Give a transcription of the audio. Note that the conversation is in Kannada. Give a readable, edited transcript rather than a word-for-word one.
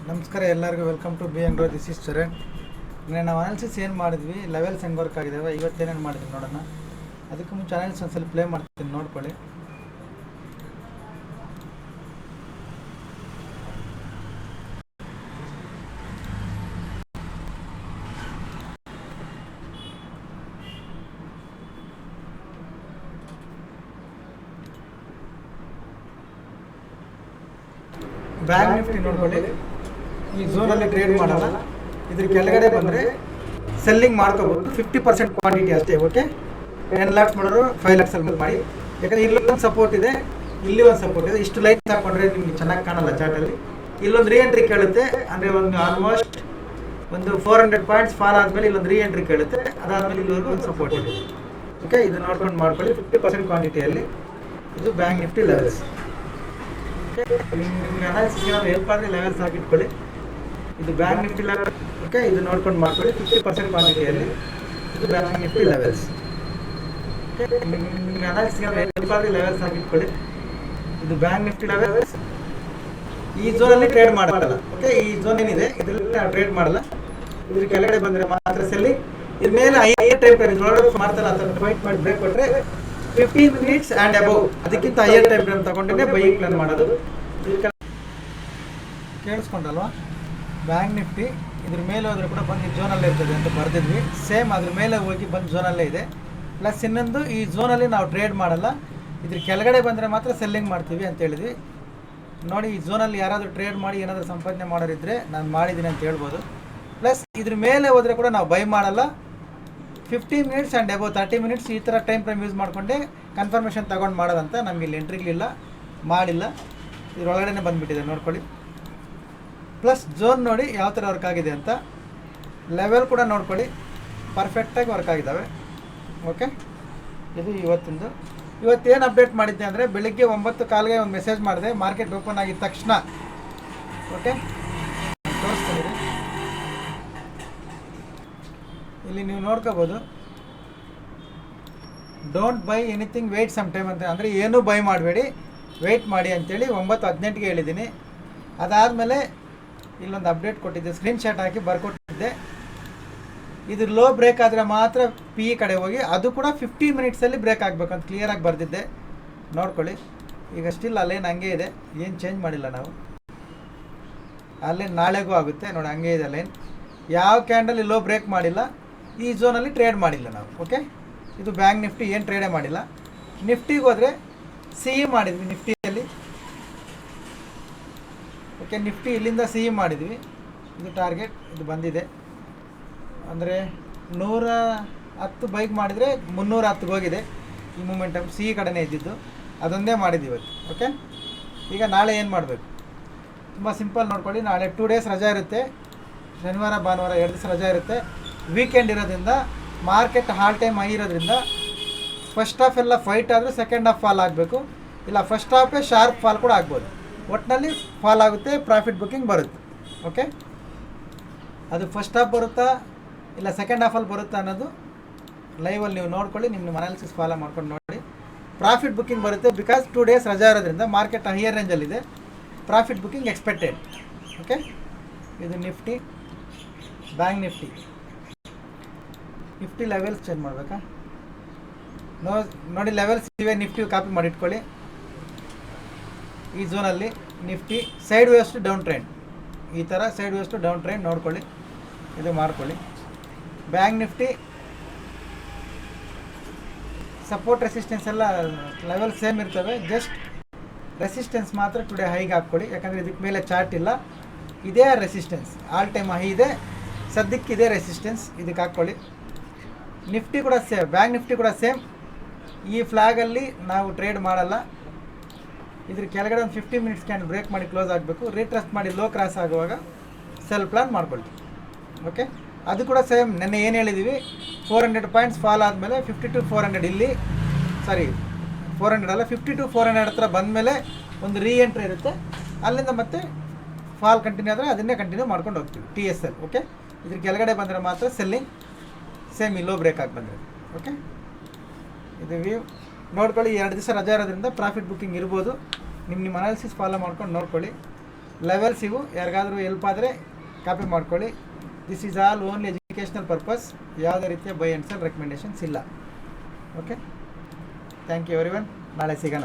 ನಮಸ್ಕಾರ ಎಲ್ಲರಿಗೂ welcome to B and this is Charan. ನಾವು ಅನಾಲಿಸಿಸ್ ಏನು ಮಾಡಿದ್ವಿ, ಲೆವೆಲ್ಸ್ ಹೆಂಗೆ ವರ್ಕ್ ಆಗಿದ್ದಾವೆ, ಇವತ್ತೇನೇನು ಮಾಡಿದ್ವಿ ನೋಡೋಣ. ಅದಕ್ಕೆ ಮುಂಚೆ ಅನಾಲಿಸಿಸ್ ಒಂದ್ಸಲ ಪ್ಲೇ ಮಾಡ್ತೀನಿ, ನೋಡ್ಕೊಳ್ಳಿ. ಬ್ಯಾಂಕ್ ನಿಫ್ಟಿ ನೋಡ್ಕೊಳ್ಳಿ, ಈ ಝೋನಲ್ಲಿ ಟ್ರೇಡ್ ಮಾಡಲ್ಲ. ಇದ್ರ ಕೆಳಗಡೆ ಬಂದರೆ ಸೆಲ್ಲಿಂಗ್ ಮಾಡ್ಕೋಬೋದು. 50% ಕ್ವಾಂಟಿಟಿ ಅಷ್ಟೇ. ಓಕೆ, 10 lakhs ಮಾಡೋರು 5 lakhs ಅಲ್ಲಿ ಮಾಡಿ. ಯಾಕಂದರೆ ಇಲ್ಲೊಂದು ಸಪೋರ್ಟ್ ಇದೆ, ಇಲ್ಲಿ ಒಂದು ಸಪೋರ್ಟ್ ಇದೆ. ಇಷ್ಟು ಲೈಟ್ ಹಾಕೊಂಡ್ರೆ ನಿಮ್ಗೆ ಚೆನ್ನಾಗಿ ಕಾಣಲ್ಲ ಚಾರ್ಟಲ್ಲಿ. ಇಲ್ಲೊಂದು ರೀ ಎಂಟ್ರಿ ಕೇಳುತ್ತೆ, ಅಂದರೆ ಒಂದು ಆಲ್ಮೋಸ್ಟ್ ಒಂದು 400 ಪಾಯಿಂಟ್ಸ್ ಫಾಲ್ ಆದಮೇಲೆ ಇಲ್ಲೊಂದು ರೀ ಎಂಟ್ರಿ ಕೇಳುತ್ತೆ. ಅದಾದಮೇಲೆ ಇಲ್ಲೊಂದು ಒಂದು ಸಪೋರ್ಟ್ ಇದೆ. ಓಕೆ, ಇದು ನೋಡ್ಕೊಂಡು ಮಾಡ್ಕೊಳ್ಳಿ. 50% ಕ್ವಾಂಟಿಟಿಯಲ್ಲಿ ಇದು ಬ್ಯಾಂಕ್ ನಿಫ್ಟಿ ಲೆವೆಲ್ಸ್. ನಿಮ್ಗೆ ಅನಾಲಿಸಿಸ್ ಏನಾದರೂ ಹೆಲ್ಪ್ ಆದರೆ ಲೆವೆಲ್ಸ್ ಹಾಕಿಟ್ಕೊಳ್ಳಿ. ಇದು ಬ್ಯಾಂಕ್ ನಿಫ್ಟಿ ಲೆವೆಲ್. ಓಕೆ, ಇದು ನೋಡ್ಕೊಂಡು ಮಾಡ್ಕೊಳ್ಳಿ. 50% ಕ್ವಾಂಟಿಟಿಯಲ್ಲಿ ಇದು ಬ್ಯಾಂಕ್ ನಿಫ್ಟಿ ಲೆವೆಲ್ಸ್. ನಿಮ್ಗೆ ಅನಾಲಿಸಿಸ್ ಏನಾದರೂ ಹೆಲ್ಪ್ ಆದರೆ ಲೆವೆಲ್ಸ್ ಹಾಕಿಟ್ಕೊಳ್ಳಿ. ಇದು ಬ್ಯಾಂಕ್ ನಿಫ್ಟಿ ಲೆವೆಲ್ಸ್. ಈ ಝೋನಲ್ಲಿ ಟ್ರೇಡ್ ಮಾಡಲ್ಲ. ಓಕೆ, ಈ ಝೋನ್ ಏನಿದೆ ಇದರಲ್ಲಿ ನಾವು ಟ್ರೇಡ್ ಮಾಡಲ್ಲ. ಇದ್ರ ಕೆಳಗಡೆ ಬಂದರೆ ಮಾತ್ರ ಸೆಲ್ಲಿ. ಇದ್ರ ಮೇಲೆ ಹೈಯರ್ ಟೈಮ್ ಫ್ರೇಮ್ ಮಾಡ್ತಲ್ಲ, ಅದನ್ನು ಫೈಟ್ ಮಾಡಿ ಬ್ರೇಕ್ ಕೊಟ್ಟರೆ 15 minutes ಆ್ಯಂಡ್ ಅಬೌವ್, ಅದಕ್ಕಿಂತ ಹೈಯರ್ ಟೈಮ್ ಫ್ರೇಮ್ ತಗೊಂಡೇ ಬೈಯಿಂಗ್ ಪ್ಲಾನ್ ಮಾಡೋದು. ಕೇಳಿಸ್ಕೊಂಡಲ್ವಾ? ಬ್ಯಾಂಕ್ ನಿಫ್ಟಿ ಇದ್ರ ಮೇಲೆ ಹೋದ್ರೆ ಕೂಡ ಬಂದು ಈ ಝೋನಲ್ಲೇ ಇರ್ತದೆ ಅಂತ ಬರೆದಿದ್ವಿ. ಸೇಮ್ ಅದ್ರ ಮೇಲೆ ಹೋಗಿ ಬಂದು ಝೋನಲ್ಲೇ ಇದೆ. ಪ್ಲಸ್ ಇನ್ನೊಂದು, ಈ ಝೋನಲ್ಲಿ ನಾವು ಟ್ರೇಡ್ ಮಾಡಲ್ಲ. ಇದ್ರ ಕೆಳಗಡೆ ಬಂದರೆ ಮಾತ್ರ ಸೆಲ್ಲಿಂಗ್ ಮಾಡ್ತೀವಿ ಅಂತ ಹೇಳಿದ್ವಿ. ನೋಡಿ, ಈ ಝೋನಲ್ಲಿ ಯಾರಾದರೂ ಟ್ರೇಡ್ ಮಾಡಿ ಏನಾದರೂ ಸಂಪಾದನೆ ಮಾಡೋರಿದ್ದರೆ ನಾನು ಮಾಡಿದ್ದೀನಿ ಅಂತ ಹೇಳ್ಬೋದು. ಪ್ಲಸ್ ಇದ್ರ ಮೇಲೆ ಹೋದರೆ ಕೂಡ ನಾವು ಬೈ ಮಾಡಲ್ಲ. 15 minutes ಆ್ಯಂಡ್ ಅಬೌವ್ 30 minutes ಈ ಥರ ಟೈಮ್ ಫ್ರೇಮ್ ಯೂಸ್ ಮಾಡಿಕೊಂಡೆ ಕನ್ಫರ್ಮೇಷನ್ ತೊಗೊಂಡು ಮಾಡೋದಂತ. ನಮಗೆ ಇಲ್ಲಿ ಎಂಟ್ರಿಗಳಿಲ್ಲ, ಮಾಡಿಲ್ಲ. ಇದರೊಳಗಡೆ ಬಂದುಬಿಟ್ಟಿದೆ, ನೋಡ್ಕೊಳ್ಳಿ. ಪ್ಲಸ್ ಝೋನ್ ನೋಡಿ ಯಾವ ಥರ ವರ್ಕ್ ಆಗಿದೆ ಅಂತ. ಲೆವೆಲ್ ಕೂಡ ನೋಡ್ಕೊಳ್ಳಿ, ಪರ್ಫೆಕ್ಟಾಗಿ ವರ್ಕ್ ಆಗಿದ್ದಾವೆ. ಓಕೆ, ಇದು ಇವತ್ತಿಂದು. ಇವತ್ತೇನು ಅಪ್ಡೇಟ್ ಮಾಡಿದ್ದೆ ಅಂದರೆ, ಬೆಳಿಗ್ಗೆ 9:15ಗೆ ಒಂದು ಮೆಸೇಜ್ ಮಾಡಿದೆ, ಮಾರ್ಕೆಟ್ ಓಪನ್ ಆಗಿದ ತಕ್ಷಣ. ಓಕೆ, ತೋರಿಸ್ತೀನಿ. ಇಲ್ಲಿ ನೀವು ನೋಡ್ಕೋಬೋದು, don't buy anything, wait some time ಅಂತ. ಅಂದರೆ ಏನೂ ಬೈ ಮಾಡಬೇಡಿ, ವೆಯ್ಟ್ ಮಾಡಿ ಅಂತೇಳಿ 9:18ಗೆ ಹೇಳಿದ್ದೀನಿ. ಅದಾದಮೇಲೆ ಇಲ್ಲೊಂದು ಅಪ್ಡೇಟ್ ಕೊಟ್ಟಿದ್ದೆ, ಸ್ಕ್ರೀನ್ಶಾಟ್ ಹಾಕಿ ಬರ್ಕೊಟ್ಟಿದ್ದೆ. ಇದು ಲೋ ಬ್ರೇಕ್ ಆದರೆ ಮಾತ್ರ ಪಿ ಕಡೆ ಹೋಗಿ, ಅದು ಕೂಡ 15 minutesಲ್ಲಿ ಬ್ರೇಕ್ ಆಗಬೇಕು ಅಂತ ಕ್ಲಿಯರಾಗಿ ಬರೆದಿದ್ದೆ. ನೋಡ್ಕೊಳ್ಳಿ. ಈಗ ಸ್ಟಿಲ್ ಅಲ್ಲೇನು ಹಂಗೆ ಇದೆ, ಏನು ಚೇಂಜ್ ಮಾಡಿಲ್ಲ ನಾವು. ಅಲ್ಲೇನು ನಾಳೆಗೂ ಆಗುತ್ತೆ ನೋಡಿ, ಹಂಗೆ ಇದೆ ಅಲ್ಲೇನು. ಯಾವ ಕ್ಯಾಂಡಲ್ ಲೋ ಬ್ರೇಕ್ ಮಾಡಿಲ್ಲ, ಈ ಝೋನಲ್ಲಿ ಟ್ರೇಡ್ ಮಾಡಿಲ್ಲ ನಾವು. ಓಕೆ, ಇದು ಬ್ಯಾಂಕ್ ನಿಫ್ಟಿ ಏನು ಟ್ರೇಡೇ ಮಾಡಿಲ್ಲ. ನಿಫ್ಟಿಗೆ ಹೋದರೆ ಸಿಇ ಮಾಡಿದ್ವಿ ನಿಫ್ಟಿಯಲ್ಲಿ. ಓಕೆ, ನಿಫ್ಟಿ ಇಲ್ಲಿಂದ ಸಿಇ ಮಾಡಿದ್ವಿ. ಇದು ಟಾರ್ಗೆಟ್, ಇದು ಬಂದಿದೆ. ಅಂದರೆ 110 ಬೈಕ್ ಮಾಡಿದರೆ 310ಗೆ ಹೋಗಿದೆ. ಈ ಮೂಮೆಂಟಮ್ ಸಿಇ ಕಡೆನೇ ಇದ್ದಿದ್ದು, ಅದೊಂದೇ ಮಾಡಿದ್ವಿ ಇವತ್ತು. ಓಕೆ, ಈಗ ನಾಳೆ ಏನು ಮಾಡಬೇಕು? ತುಂಬ ಸಿಂಪಲ್ ನೋಡ್ಕೊಳ್ಳಿ. ನಾಳೆ 2 days ರಜಾ ಇರುತ್ತೆ. ಶನಿವಾರ ಭಾನುವಾರ 2 ದಿವಸ ರಜಾ ಇರುತ್ತೆ. ವೀಕೆಂಡ್ ಇರೋದ್ರಿಂದ ಮಾರ್ಕೆಟ್ ಹಾಲ್ ಟೈಮ್ ಹೈ ಇರೋದ್ರಿಂದ ಫಸ್ಟ್ ಹಾಫ್ ಎಲ್ಲ ಫೈಟ್ ಆದರೆ ಸೆಕೆಂಡ್ ಹಾಫ್ ಫಾಲ್ ಆಗಬೇಕು. ಇಲ್ಲ ಫಸ್ಟ್ ಹಾಫೇ ಶಾರ್ಪ್ ಫಾಲ್ ಕೂಡ ಆಗ್ಬೋದು. ಒಟ್ಟಿನಲ್ಲಿ ಫಾಲ್ ಆಗುತ್ತೆ, ಪ್ರಾಫಿಟ್ ಬುಕ್ಕಿಂಗ್ ಬರುತ್ತೆ. ಓಕೆ, ಅದು ಫಸ್ಟ್ ಹಾಫ್ ಬರುತ್ತಾ ಇಲ್ಲ ಸೆಕೆಂಡ್ ಹಾಫಲ್ಲಿ ಬರುತ್ತಾ ಅನ್ನೋದು ಲೈವಲ್ಲಿ ನೀವು ನೋಡ್ಕೊಳ್ಳಿ. ನಿಮ್ಮ ಅನಾಲಿಸಿಸ್ ಫಾಲೋ ಮಾಡ್ಕೊಂಡು ನೋಡಿ. ಪ್ರಾಫಿಟ್ ಬುಕ್ಕಿಂಗ್ ಬರುತ್ತೆ, ಬಿಕಾಸ್ 2 days ರಜಾ ಇರೋದ್ರಿಂದ ಮಾರ್ಕೆಟ್ ಹೈಯರ್ ರೇಂಜಲ್ಲಿದೆ. Profit booking expected. ಓಕೆ, ಇದು Nifty. Bank Nifty levels change ಮಾಡಬೇಕಾ? ನೋಡಿ, ಲೆವೆಲ್ಸ್ ಇವೆ. ನಿಫ್ಟಿ ಕಾಪಿ ಮಾಡಿ ಇಟ್ಕೊಳ್ಳಿ. ಈ ಝೋನಲ್ಲಿ Nifty sideways to downtrend, ಈ ಥರ sideways to downtrend ನೋಡ್ಕೊಳ್ಳಿ, ಇದು ಮಾಡ್ಕೊಳ್ಳಿ. ಬ್ಯಾಂಕ್ ನಿಫ್ಟಿ ಸಪೋರ್ಟ್ ರೆಸಿಸ್ಟೆನ್ಸ್ ಎಲ್ಲ ಲೆವೆಲ್ ಸೇಮ್ ಇರ್ತವೆ. ಜಸ್ಟ್ ರೆಸಿಸ್ಟೆನ್ಸ್ ಮಾತ್ರ ಟುಡೇ ಹೈಗೆ ಹಾಕ್ಕೊಳ್ಳಿ, ಯಾಕಂದರೆ ಇದಕ್ಕೆ ಮೇಲೆ ಚಾರ್ಟ್ ಇಲ್ಲ. ಇದೇ ರೆಸಿಸ್ಟೆನ್ಸ್, ಆಲ್ ಟೈಮ್ ಹೈ ಇದೆ, ಸದ್ಯಕ್ಕೆ ಇದೇ ರೆಸಿಸ್ಟೆನ್ಸ್, ಇದಕ್ಕೆ ಹಾಕ್ಕೊಳ್ಳಿ. ನಿಫ್ಟಿ ಕೂಡ ಸೇಮ್, ಬ್ಯಾಂಕ್ ನಿಫ್ಟಿ ಕೂಡ ಸೇಮ್. ಈ ಫ್ಲಾಗಲ್ಲಿ ನಾವು ಟ್ರೇಡ್ ಮಾಡಲ್ಲ. ಇದ್ರ ಕೆಳಗಡೆ ಒಂದು 15 minutes ಕ್ಯಾಂಡಲ್ ಬ್ರೇಕ್ ಮಾಡಿ ಕ್ಲೋಸ್ ಆಗಬೇಕು. ರೀಟ್ರಸ್ಟ್ ಮಾಡಿ ಲೋ ಕ್ರಾಸ್ ಆಗುವಾಗ ಸೆಲ್ ಪ್ಲಾನ್ ಮಾಡ್ಕೊಳ್ತೀವಿ. ಓಕೆ, ಅದು ಕೂಡ ಸೇಮ್. ನೆನ್ನೆ ಏನು ಹೇಳಿದ್ದೀವಿ, 400 ಪಾಯಿಂಟ್ಸ್ ಫಾಲ್ ಆದಮೇಲೆ 50 to 400 ಇಲ್ಲಿ, ಸಾರಿ 400 ಅಲ್ಲ, 50 to 400 ಹತ್ರ ಬಂದಮೇಲೆ ಒಂದು ರೀ ಎಂಟ್ರಿ ಇರುತ್ತೆ. ಅಲ್ಲಿಂದ ಮತ್ತೆ ಫಾಲ್ ಕಂಟಿನ್ಯೂ ಆದರೆ ಅದನ್ನೇ ಕಂಟಿನ್ಯೂ ಮಾಡ್ಕೊಂಡು ಹೋಗ್ತೀವಿ. TSL. ಓಕೆ, ಇದ್ರ ಕೆಳಗಡೆ ಬಂದರೆ ಮಾತ್ರ ಸೆಲ್ಲಿಂಗ್. ಸೇಮ್ ಲೋ ಬ್ರೇಕ್ ಆಗಿ ಬಂದರೆ. ಓಕೆ, ಇದು ವ್ಯೂ ನೋಡ್ಕೊಳ್ಳಿ. 2 ದಿವಸ ರಜಾ ಇರೋದ್ರಿಂದ ಪ್ರಾಫಿಟ್ ಬುಕ್ಕಿಂಗ್ ಇರ್ಬೋದು. ನಿಮ್ಮ ಅನಾಲಿಸಿಸ್ ಫಾಲೋ ಮಾಡ್ಕೊಂಡು ನೋಡ್ಕೊಳ್ಳಿ. ಲೆವೆಲ್ಸ್ ಇವು, ಯಾರಿಗಾದರೂ ಹೆಲ್ಪ್ ಆದರೆ ಕಾಪಿ ಮಾಡ್ಕೊಳ್ಳಿ. This is all only educational purpose, ಯಾವುದೇ ರೀತಿಯ ಬೈ ಆ್ಯಂಡ್ ಸೆಲ್ ರೆಕಮೆಂಡೇಷನ್ಸ್ ಇಲ್ಲ. Okay, thank you everyone. ನಾಳೆ ಸಿಗೋಣ.